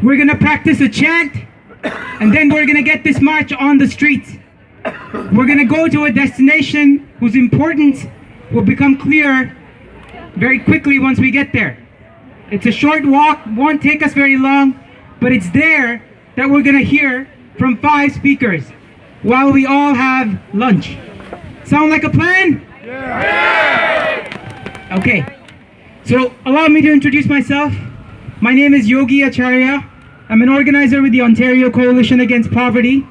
We're gonna practice a chant, and then we're gonna get this march on the streets. We're gonna go to a destination whose importance will become clear very quickly once we get there. It's a short walk, won't take us very long, but it's there that we're gonna hear from 5 speakers while we all have lunch. Sound like a plan? Yeah. Okay, so allow me to introduce myself. My name is Yogi Acharya. I'm an organizer with the Ontario Coalition Against Poverty.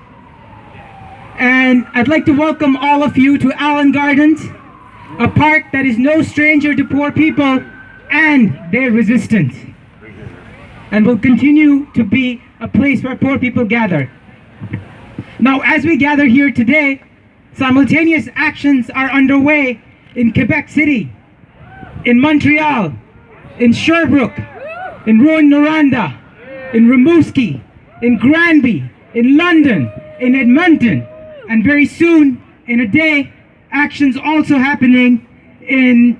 And I'd like to welcome all of you to Allen Gardens, a park that is no stranger to poor people and their resistance, and will continue to be a place where poor people gather. Now, as we gather here today, simultaneous actions are underway in Quebec City, in Montreal, in Sherbrooke, in Rouyn-Noranda, in Rimouski, in Granby, in London, in Edmonton, and very soon, in a day, actions also happening in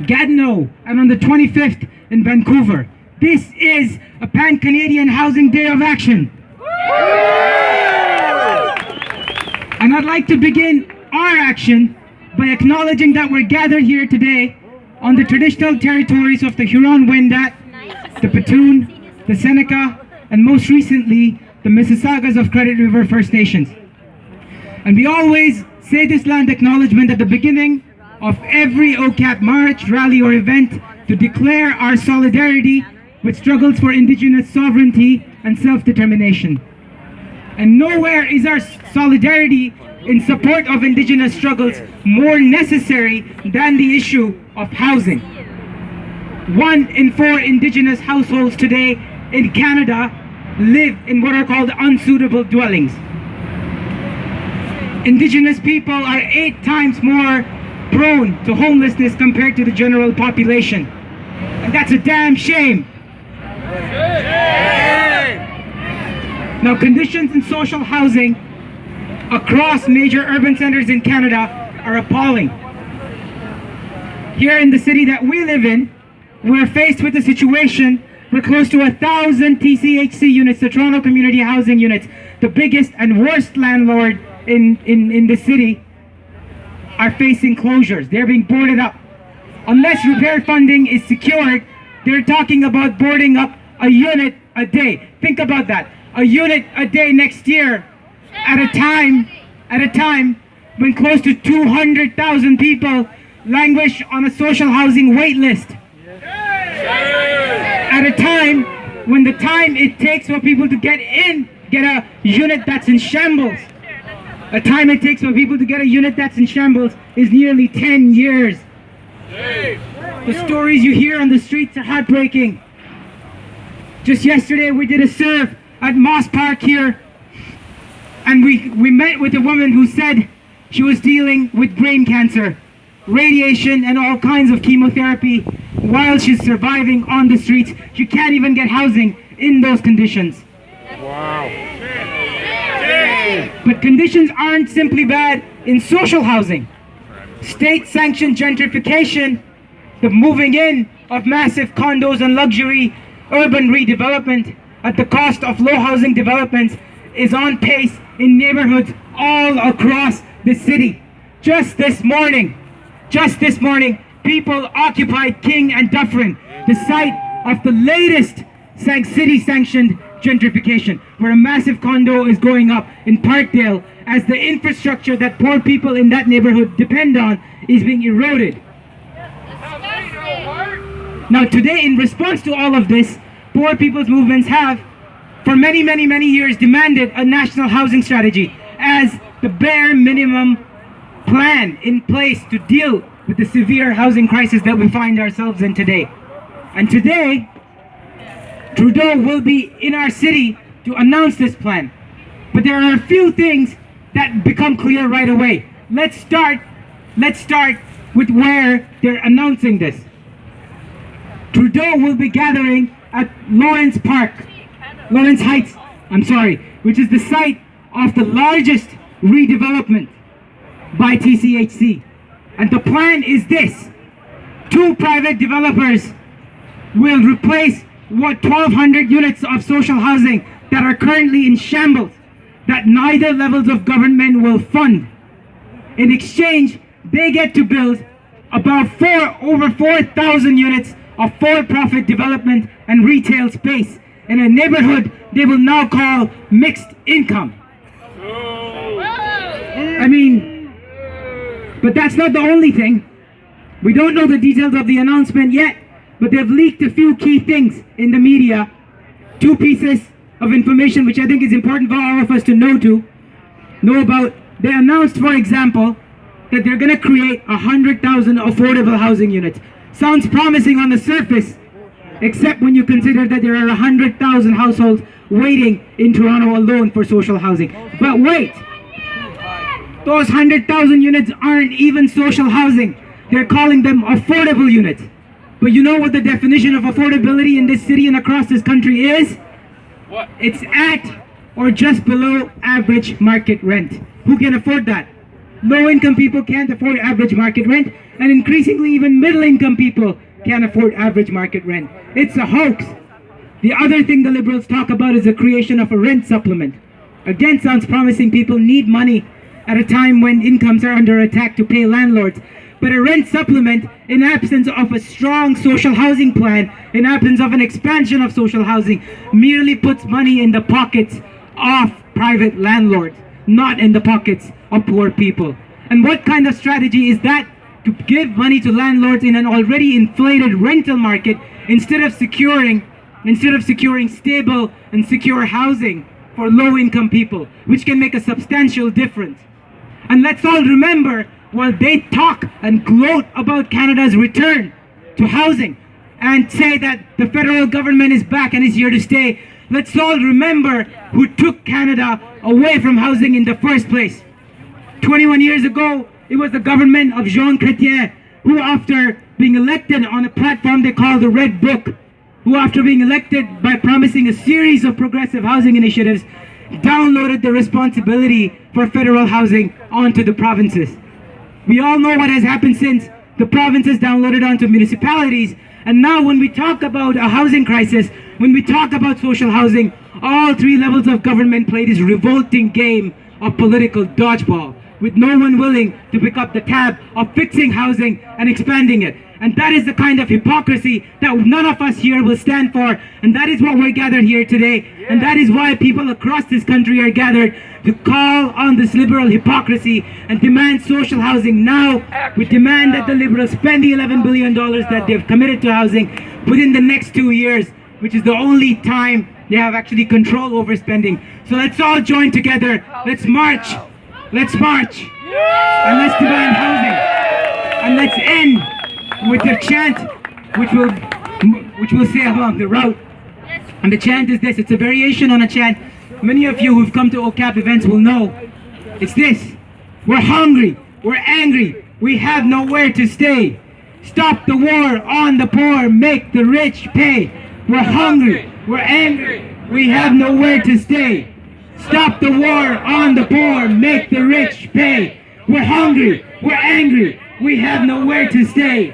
Gatineau and on the 25th in Vancouver. This is a Pan-Canadian Housing Day of Action. And I'd like to begin our action by acknowledging that we're gathered here today on the traditional territories of the Huron-Wendat, the Petun, the Seneca, and most recently, the Mississaugas of Credit River First Nations. And we always say this land acknowledgement at the beginning of every OCAP march, rally, or event to declare our solidarity with struggles for Indigenous sovereignty and self-determination. And nowhere is our solidarity in support of Indigenous struggles more necessary than the issue of housing. 1 in 4 Indigenous households today in Canada live in what are called unsuitable dwellings. Indigenous people are 8 times more prone to homelessness compared to the general population. And that's a damn shame. Now, conditions in social housing across major urban centers in Canada are appalling. Here in the city that we live in, we're faced with a situation where close to 1,000 TCHC units, the Toronto Community Housing Units, the biggest and worst landlord in the city, are facing closures. They're being boarded up. Unless repair funding is secured, they're talking about boarding up a unit a day. Think about that. A unit a day next year at a time when close to 200,000 people languish on a social housing wait list. At a time when the time it takes for people to get a unit that's in shambles, the time it takes for people to get a unit that's in shambles is nearly 10 years. The stories you hear on the streets are heartbreaking. Just yesterday we did a serve at Moss Park here, and we met with a woman who said she was dealing with brain cancer, radiation, and all kinds of chemotherapy while she's surviving on the streets. She can't even get housing in those conditions. Wow. But conditions aren't simply bad in social housing. State-sanctioned gentrification, the moving in of massive condos and luxury urban redevelopment at the cost of low housing developments is on pace in neighborhoods all across the city. Just this morning, people occupied King and Dufferin, the site of the latest city-sanctioned gentrification, where a massive condo is going up in Parkdale as the infrastructure that poor people in that neighborhood depend on is being eroded. Now today, in response to all of this, poor people's movements have, for many years, demanded a national housing strategy as the bare minimum plan in place to deal with the severe housing crisis that we find ourselves in today. And today, Trudeau will be in our city to announce this plan. But there are a few things that become clear right away. Let's start with where they're announcing this. Trudeau will be gathering at Lawrence Heights, which is the site of the largest redevelopment by TCHC. And the plan is this: 2 private developers will replace 1,200 units of social housing that are currently in shambles that neither levels of government will fund. In exchange, they get to build about over 4,000 units of for-profit development and retail space in a neighborhood they will now call mixed income. I mean, but that's not the only thing. We don't know the details of the announcement yet, but they've leaked a few key things in the media. Two pieces of information which I think is important for all of us to know about. They announced, for example, that they're going to create 100,000 affordable housing units. Sounds promising on the surface, except when you consider that there are 100,000 households waiting in Toronto alone for social housing. But wait, those 100,000 units aren't even social housing. They're calling them affordable units. But you know what the definition of affordability in this city and across this country is? What? It's at or just below average market rent. Who can afford that? Low-income people can't afford average market rent, and increasingly even middle-income people can't afford average market rent. It's a hoax. The other thing the Liberals talk about is the creation of a rent supplement. Again, sounds promising. People need money at a time when incomes are under attack to pay landlords. But a rent supplement, in absence of a strong social housing plan, in absence of an expansion of social housing, merely puts money in the pockets of private landlords, not in the pockets of poor people. And what kind of strategy is that? To give money to landlords in an already inflated rental market instead of securing stable and secure housing for low-income people, which can make a substantial difference. And let's all remember, while they talk and gloat about Canada's return to housing and say that the federal government is back and is here to stay, let's all remember who took Canada away from housing in the first place. 21 years ago, it was the government of Jean Chrétien, who after being elected on a platform they call the Red Book, who after being elected by promising a series of progressive housing initiatives, downloaded the responsibility for federal housing onto the provinces. We all know what has happened since. The provinces downloaded onto municipalities, and now when we talk about a housing crisis, when we talk about social housing, all three levels of government play this revolting game of political dodgeball, with no one willing to pick up the tab of fixing housing and expanding it. And that is the kind of hypocrisy that none of us here will stand for, and that is what we're gathered here today, and that is why people across this country are gathered to call on this liberal hypocrisy and demand social housing now. We demand that the Liberals spend the $11 billion that they've committed to housing within the next 2 years, which is the only time they have actually control over spending. So let's all join together, let's march, and let's demand housing, and let's end with a chant which will say along the route. And the chant is this. It's a variation on a chant many of you who've come to OCAP events will know. It's this: we're hungry, we're angry, we have nowhere to stay. Stop the war on the poor, make the rich pay. We're hungry, we're angry, we have nowhere to stay. Stop the war on the poor, make the rich pay. We're hungry, we're angry, we have nowhere to stay.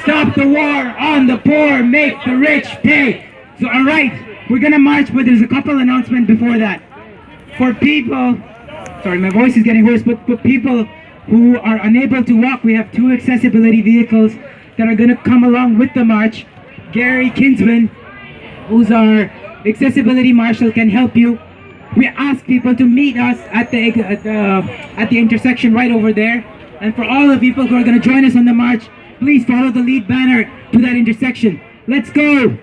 Stop the war on the poor, make the rich pay. So alright, we're gonna march, but there's a couple announcements before that. For people, sorry my voice is getting hoarse, but for people who are unable to walk, we have 2 accessibility vehicles that are gonna come along with the march. Gary Kinsman, who's our accessibility marshal, can help you. We ask people to meet us at the intersection right over there. And for all the people who are going to join us on the march, please follow the lead banner to that intersection. Let's go!